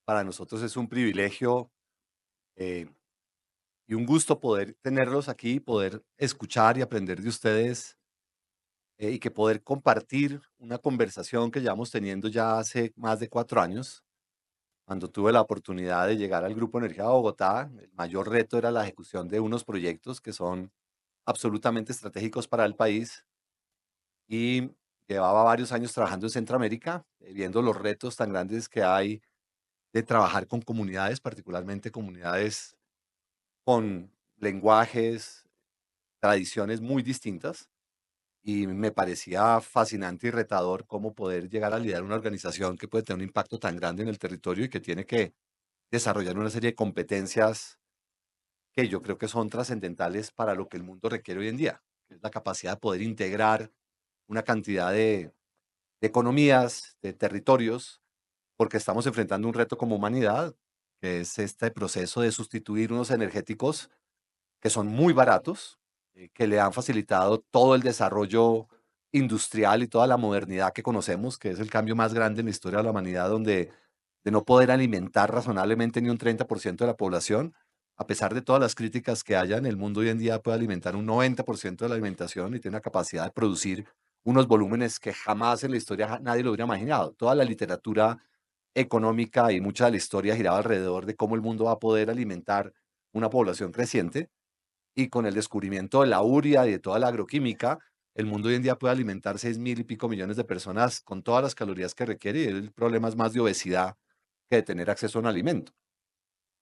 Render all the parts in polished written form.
Para nosotros es un privilegio eh, y un gusto poder tenerlos aquí, poder escuchar y aprender de ustedes y que poder compartir una conversación que llevamos teniendo ya hace más de 4 años. Cuando tuve la oportunidad de llegar al Grupo Energía de Bogotá, el mayor reto era la ejecución de unos proyectos que son absolutamente estratégicos para el país y llevaba varios años trabajando en Centroamérica, viendo los retos tan grandes que hay de trabajar con comunidades, particularmente comunidades con lenguajes, tradiciones muy distintas, y me parecía fascinante y retador cómo poder llegar a liderar una organización que puede tener un impacto tan grande en el territorio y que tiene que desarrollar una serie de competencias que yo creo que son trascendentales para lo que el mundo requiere hoy en día, que es la capacidad de poder integrar una cantidad de economías, de territorios, porque estamos enfrentando un reto como humanidad, que es este proceso de sustituir unos energéticos que son muy baratos, que le han facilitado todo el desarrollo industrial y toda la modernidad que conocemos, que es el cambio más grande en la historia de la humanidad, donde de no poder alimentar razonablemente ni un 30% de la población, a pesar de todas las críticas que haya en el mundo hoy en día, puede alimentar un 90% de la alimentación y tiene una capacidad de producir unos volúmenes que jamás en la historia nadie lo hubiera imaginado. Toda la literatura económica y mucha de la historia giraba alrededor de cómo el mundo va a poder alimentar una población creciente, y con el descubrimiento de la urea y de toda la agroquímica, el mundo hoy en día puede alimentar 6.000 y pico millones de personas con todas las calorías que requiere, y el problema es más de obesidad que de tener acceso a un alimento.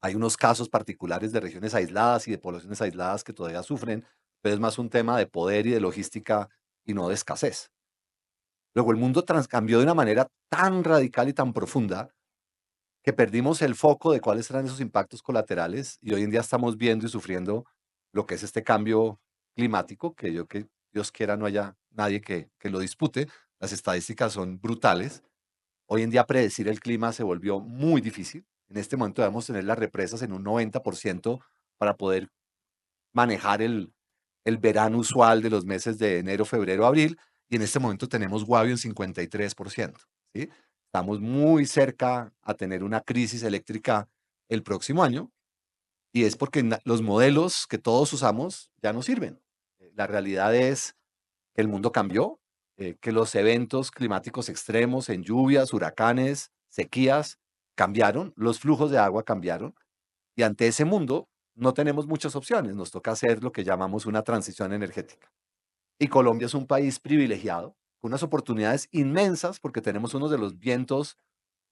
Hay unos casos particulares de regiones aisladas y de poblaciones aisladas que todavía sufren, pero es más un tema de poder y de logística y no de escasez. Luego, el mundo cambió de una manera tan radical y tan profunda que perdimos el foco de cuáles eran esos impactos colaterales, y hoy en día estamos viendo y sufriendo lo que es este cambio climático, que Dios quiera no haya nadie que lo dispute. Las estadísticas son brutales. Hoy en día predecir el clima se volvió muy difícil. En este momento debemos tener las represas en un 90% para poder manejar el verano usual de los meses de enero, febrero, abril, y en este momento tenemos Guavio en 53%, ¿sí? Estamos muy cerca a tener una crisis eléctrica el próximo año, y es porque los modelos que todos usamos ya no sirven. La realidad es que el mundo cambió, que los eventos climáticos extremos en lluvias, huracanes, sequías, cambiaron, los flujos de agua cambiaron, y ante ese mundo no tenemos muchas opciones, nos toca hacer lo que llamamos una transición energética. Y Colombia es un país privilegiado, con unas oportunidades inmensas, porque tenemos uno de los vientos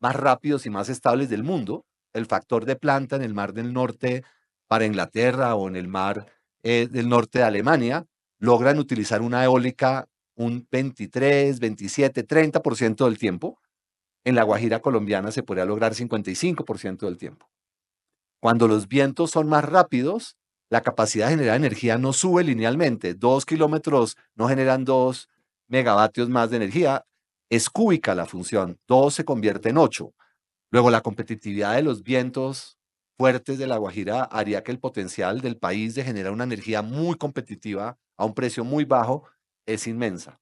más rápidos y más estables del mundo. El factor de planta en el Mar del Norte para Inglaterra o en el Mar del Norte de Alemania logran utilizar una eólica un 23, 27, 30% del tiempo. En la Guajira colombiana se podría lograr 55% del tiempo. Cuando los vientos son más rápidos, la capacidad de generar energía no sube linealmente. 2 kilómetros no generan 2 megavatios más de energía. Es cúbica la función. 2 se convierte en 8. Luego, la competitividad de los vientos fuertes de la Guajira haría que el potencial del país de generar una energía muy competitiva a un precio muy bajo es inmensa.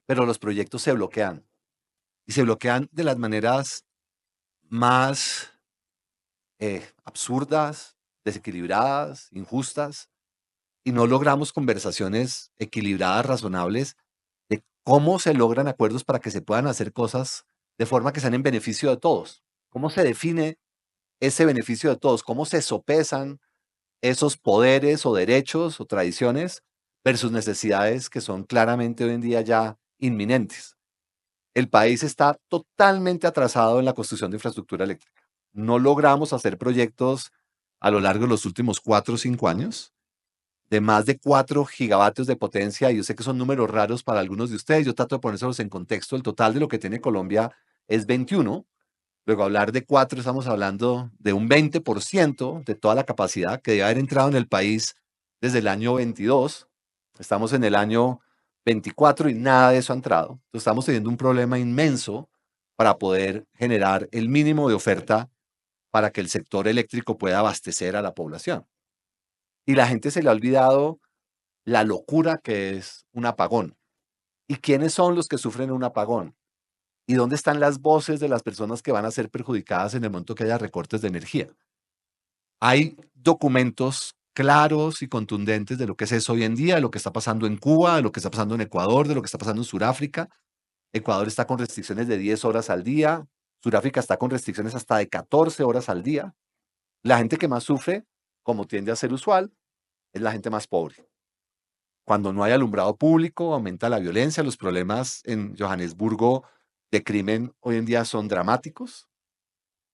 Pero los proyectos se bloquean, y se bloquean de las maneras más absurdas, desequilibradas, injustas, y no logramos conversaciones equilibradas, razonables, de cómo se logran acuerdos para que se puedan hacer cosas de forma que sean en beneficio de todos. ¿Cómo se define ese beneficio de todos? ¿Cómo se sopesan esos poderes o derechos o tradiciones versus necesidades que son claramente hoy en día ya inminentes? El país está totalmente atrasado en la construcción de infraestructura eléctrica. No logramos hacer proyectos a lo largo de los últimos 4 o 5 años de más de 4 gigavatios de potencia, y yo sé que son números raros para algunos de ustedes, yo trato de ponérselos en contexto. El total de lo que tiene Colombia es 21. Luego, hablar de 4, estamos hablando de un 20% de toda la capacidad que debe haber entrado en el país desde el año 22. Estamos en el año 24 y nada de eso ha entrado. Entonces, estamos teniendo un problema inmenso para poder generar el mínimo de oferta para que el sector eléctrico pueda abastecer a la población. Y la gente se le ha olvidado la locura que es un apagón. ¿Y quiénes son los que sufren un apagón? ¿Y dónde están las voces de las personas que van a ser perjudicadas en el momento que haya recortes de energía? Hay documentos claros y contundentes de lo que es eso hoy en día, de lo que está pasando en Cuba, de lo que está pasando en Ecuador, de lo que está pasando en Sudáfrica. Ecuador está con restricciones de 10 horas al día, Sudáfrica está con restricciones hasta de 14 horas al día. La gente que más sufre, como tiende a ser usual, es la gente más pobre. Cuando no hay alumbrado público, aumenta la violencia. Los problemas en Johannesburgo de crimen hoy en día son dramáticos.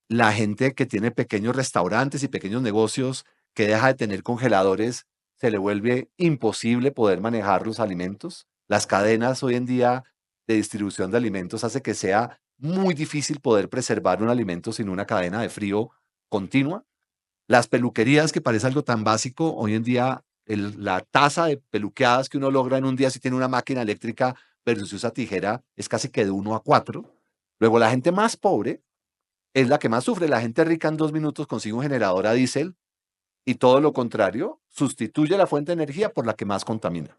La gente que tiene pequeños restaurantes y pequeños negocios que deja de tener congeladores, se le vuelve imposible poder manejar los alimentos. Las cadenas hoy en día de distribución de alimentos hace que sea muy difícil poder preservar un alimento sin una cadena de frío continua. Las peluquerías, que parece algo tan básico, hoy en día la tasa de peluqueadas que uno logra en un día si tiene una máquina eléctrica versus si usa tijera es casi que de 1 a 4. Luego, la gente más pobre es la que más sufre. La gente rica en 2 minutos consigue un generador a diésel y todo lo contrario, sustituye la fuente de energía por la que más contamina.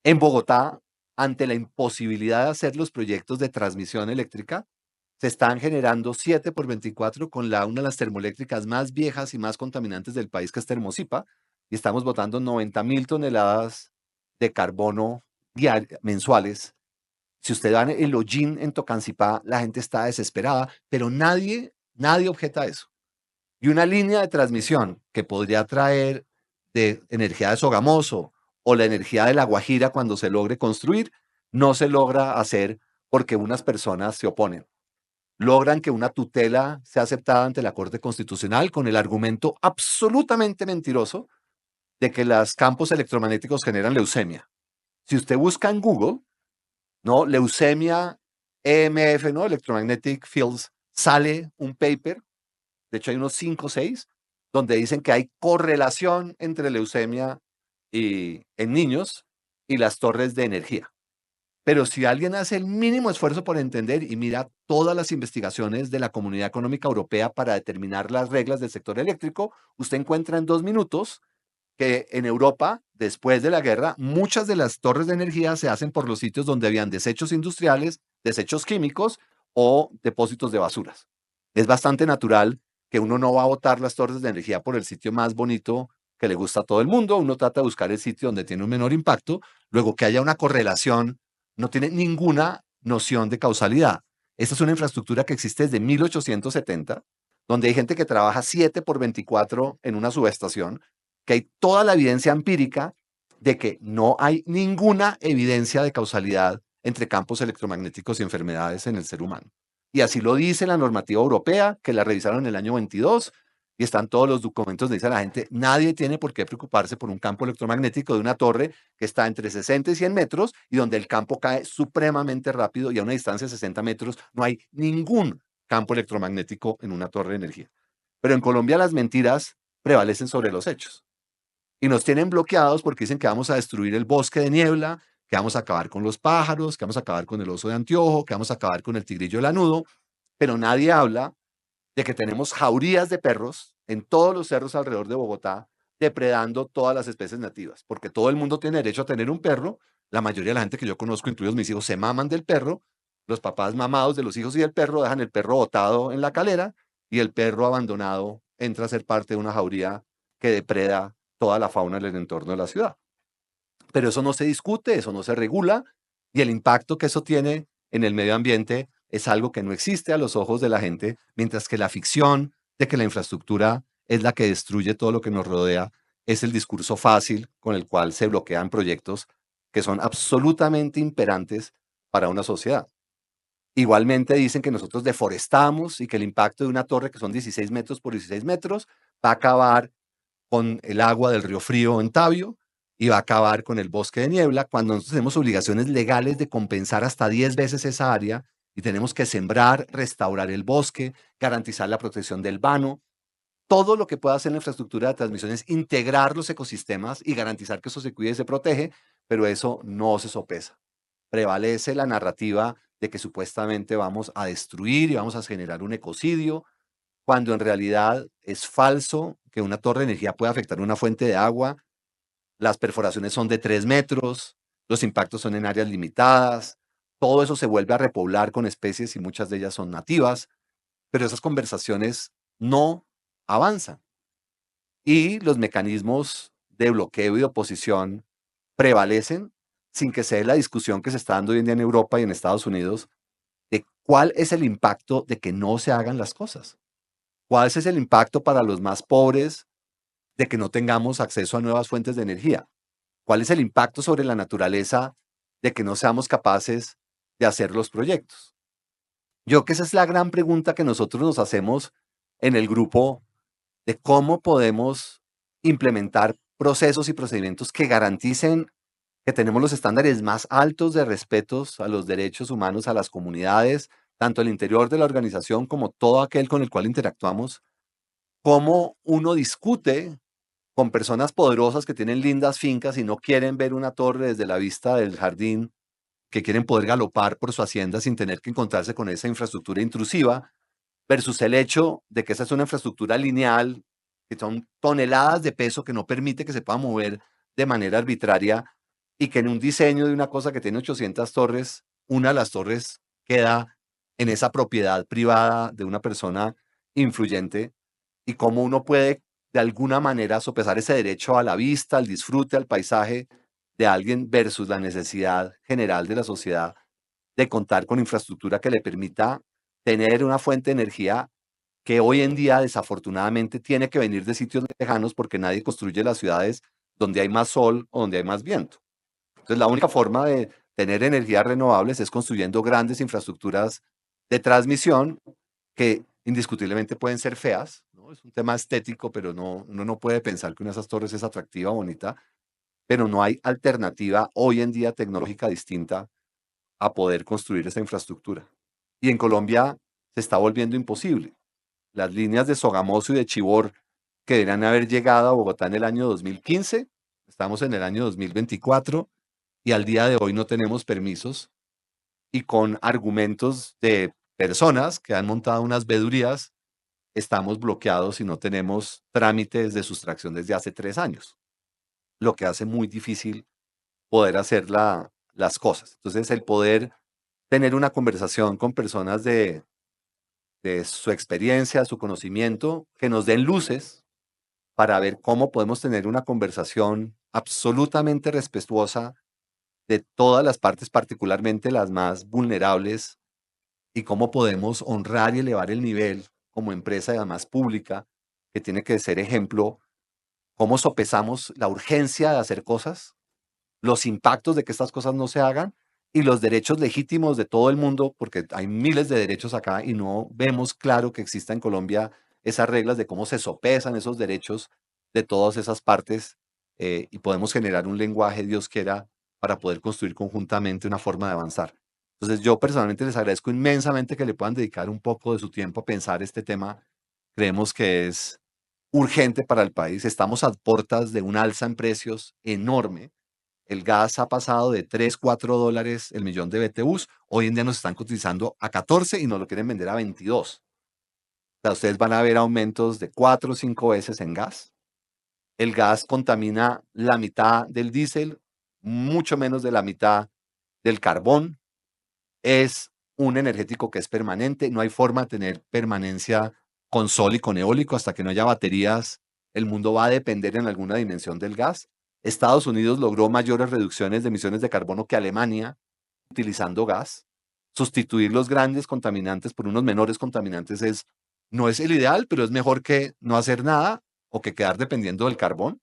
En Bogotá, ante la imposibilidad de hacer los proyectos de transmisión eléctrica, se están generando 7 por 24 con una de las termoeléctricas más viejas y más contaminantes del país, que es Termosipa, y estamos botando 90.000 toneladas de carbono mensuales. Si usted va en el Hollín en Tocancipá, la gente está desesperada, pero nadie objeta eso. Y una línea de transmisión que podría traer de energía de Sogamoso o la energía de La Guajira cuando se logre construir, no se logra hacer porque unas personas se oponen. Logran que una tutela sea aceptada ante la Corte Constitucional con el argumento absolutamente mentiroso de que los campos electromagnéticos generan leucemia. Si usted busca en Google, ¿no? Leucemia, EMF, ¿no? Electromagnetic Fields, sale un paper, de hecho hay unos 5 o 6, donde dicen que hay correlación entre leucemia en niños y las torres de energía. Pero si alguien hace el mínimo esfuerzo por entender y mira todas las investigaciones de la Comunidad Económica Europea para determinar las reglas del sector eléctrico, usted encuentra en 2 minutos que en Europa, después de la guerra, muchas de las torres de energía se hacen por los sitios donde habían desechos industriales, desechos químicos o depósitos de basuras. Es bastante natural que uno no va a botar las torres de energía por el sitio más bonito que le gusta a todo el mundo. Uno trata de buscar el sitio donde tiene un menor impacto. Luego, que haya una correlación no tiene ninguna noción de causalidad. Esta es una infraestructura que existe desde 1870, donde hay gente que trabaja 7 por 24 en una subestación, que hay toda la evidencia empírica de que no hay ninguna evidencia de causalidad entre campos electromagnéticos y enfermedades en el ser humano. Y así lo dice la normativa europea, que la revisaron en el año 22, y están todos los documentos donde dice la gente, nadie tiene por qué preocuparse por un campo electromagnético de una torre que está entre 60 y 100 metros y donde el campo cae supremamente rápido y a una distancia de 60 metros no hay ningún campo electromagnético en una torre de energía. Pero en Colombia las mentiras prevalecen sobre los hechos y nos tienen bloqueados porque dicen que vamos a destruir el bosque de niebla, que vamos a acabar con los pájaros, que vamos a acabar con el oso de anteojo, que vamos a acabar con el tigrillo lanudo, pero nadie habla de que tenemos jaurías de perros en todos los cerros alrededor de Bogotá, depredando todas las especies nativas, porque todo el mundo tiene derecho a tener un perro. La mayoría de la gente que yo conozco, incluidos mis hijos, se maman del perro. Los papás mamados de los hijos y del perro dejan el perro botado en la calera y el perro abandonado entra a ser parte de una jauría que depreda toda la fauna del entorno de la ciudad. Pero eso no se discute, eso no se regula y el impacto que eso tiene en el medio ambiente es algo que no existe a los ojos de la gente, mientras que la ficción de que la infraestructura es la que destruye todo lo que nos rodea es el discurso fácil con el cual se bloquean proyectos que son absolutamente imperantes para una sociedad. Igualmente dicen que nosotros deforestamos y que el impacto de una torre que son 16 metros por 16 metros va a acabar con el agua del río Frío en Tabio y va a acabar con el bosque de niebla, cuando nosotros tenemos obligaciones legales de compensar hasta 10 veces esa área y tenemos que sembrar, restaurar el bosque, garantizar la protección del vano. Todo lo que pueda hacer la infraestructura de transmisión es integrar los ecosistemas y garantizar que eso se cuide y se protege, pero eso no se sopesa. Prevalece la narrativa de que supuestamente vamos a destruir y vamos a generar un ecocidio, cuando en realidad es falso que una torre de energía pueda afectar una fuente de agua. Las perforaciones son de 3 metros, los impactos son en áreas limitadas, todo eso se vuelve a repoblar con especies y muchas de ellas son nativas, pero esas conversaciones no avanzan. Y los mecanismos de bloqueo y de oposición prevalecen sin que se dé la discusión que se está dando hoy en día en Europa y en Estados Unidos de cuál es el impacto de que no se hagan las cosas. ¿Cuál es el impacto para los más pobres de que no tengamos acceso a nuevas fuentes de energía? ¿Cuál es el impacto sobre la naturaleza de que no seamos capaces de hacer los proyectos? Yo creo que esa es la gran pregunta que nosotros nos hacemos en el grupo de cómo podemos implementar procesos y procedimientos que garanticen que tenemos los estándares más altos de respetos a los derechos humanos, a las comunidades, tanto el interior de la organización como todo aquel con el cual interactuamos, cómo uno discute con personas poderosas que tienen lindas fincas y no quieren ver una torre desde la vista del jardín, que quieren poder galopar por su hacienda sin tener que encontrarse con esa infraestructura intrusiva, versus el hecho de que esa es una infraestructura lineal, que son toneladas de peso que no permite que se pueda mover de manera arbitraria y que en un diseño de una cosa que tiene 800 torres, una de las torres queda en esa propiedad privada de una persona influyente y cómo uno puede de alguna manera sopesar ese derecho a la vista, al disfrute, al paisaje de alguien versus la necesidad general de la sociedad de contar con infraestructura que le permita tener una fuente de energía que hoy en día desafortunadamente tiene que venir de sitios lejanos porque nadie construye las ciudades donde hay más sol o donde hay más viento. Entonces la única forma de tener energías renovables es construyendo grandes infraestructuras de transmisión que indiscutiblemente pueden ser feas, ¿no? Es un tema estético, pero no, uno no puede pensar que una de esas torres es atractiva, bonita, pero no hay alternativa hoy en día tecnológica distinta a poder construir esa infraestructura. Y en Colombia se está volviendo imposible. Las líneas de Sogamoso y de Chivor que deberían haber llegado a Bogotá en el año 2015, estamos en el año 2024 y al día de hoy no tenemos permisos y con argumentos de personas que han montado unas vedurías, estamos bloqueados y no tenemos trámites de sustracción desde hace 3 años, lo que hace muy difícil poder hacer las cosas. Entonces, el poder tener una conversación con personas de su experiencia, su conocimiento, que nos den luces para ver cómo podemos tener una conversación absolutamente respetuosa de todas las partes, particularmente las más vulnerables, y cómo podemos honrar y elevar el nivel como empresa, además pública, que tiene que ser ejemplo, cómo sopesamos la urgencia de hacer cosas, los impactos de que estas cosas no se hagan y los derechos legítimos de todo el mundo, porque hay miles de derechos acá y no vemos claro que exista en Colombia esas reglas de cómo se sopesan esos derechos de todas esas partes y podemos generar un lenguaje, Dios quiera, para poder construir conjuntamente una forma de avanzar. Entonces yo personalmente les agradezco inmensamente que le puedan dedicar un poco de su tiempo a pensar este tema. Creemos que es urgente para el país. Estamos a puertas de un alza en precios enorme. El gas ha pasado de 3, $4 el millón de BTUs. Hoy en día nos están cotizando a 14 y nos lo quieren vender a 22. O sea, ustedes van a ver aumentos de 4 o 5 veces en gas. El gas contamina la mitad del diésel, mucho menos de la mitad del carbón. Es un energético que es permanente. No hay forma de tener permanencia con sol y con eólico hasta que no haya baterías. El mundo va a depender en alguna dimensión del gas. Estados Unidos logró mayores reducciones de emisiones de carbono que Alemania utilizando gas. Sustituir los grandes contaminantes por unos menores contaminantes no es el ideal, pero es mejor que no hacer nada o que quedar dependiendo del carbón.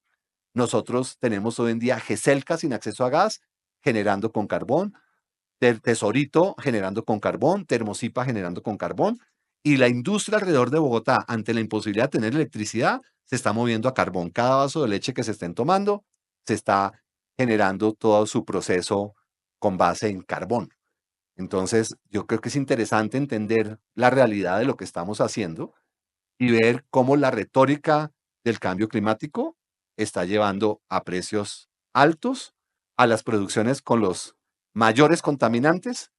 Nosotros tenemos hoy en día GESELCA sin acceso a gas, generando con carbón. Tesorito generando con carbón, Termosipa generando con carbón, y la industria alrededor de Bogotá, ante la imposibilidad de tener electricidad, se está moviendo a carbón. Cada vaso de leche que se estén tomando, se está generando todo su proceso con base en carbón. Entonces, yo creo que es interesante entender la realidad de lo que estamos haciendo y ver cómo la retórica del cambio climático está llevando a precios altos a las producciones con los mayores contaminantes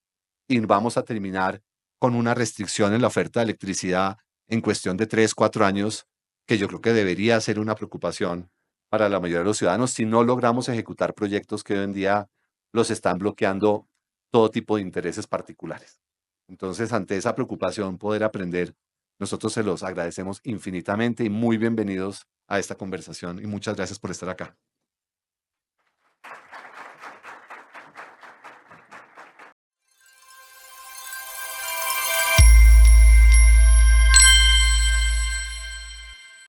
y vamos a terminar con una restricción en la oferta de electricidad en cuestión de 3, 4 años, que yo creo que debería ser una preocupación para la mayoría de los ciudadanos si no logramos ejecutar proyectos que hoy en día los están bloqueando todo tipo de intereses particulares. Entonces, ante esa preocupación, poder aprender, nosotros se los agradecemos infinitamente y muy bienvenidos a esta conversación y muchas gracias por estar acá.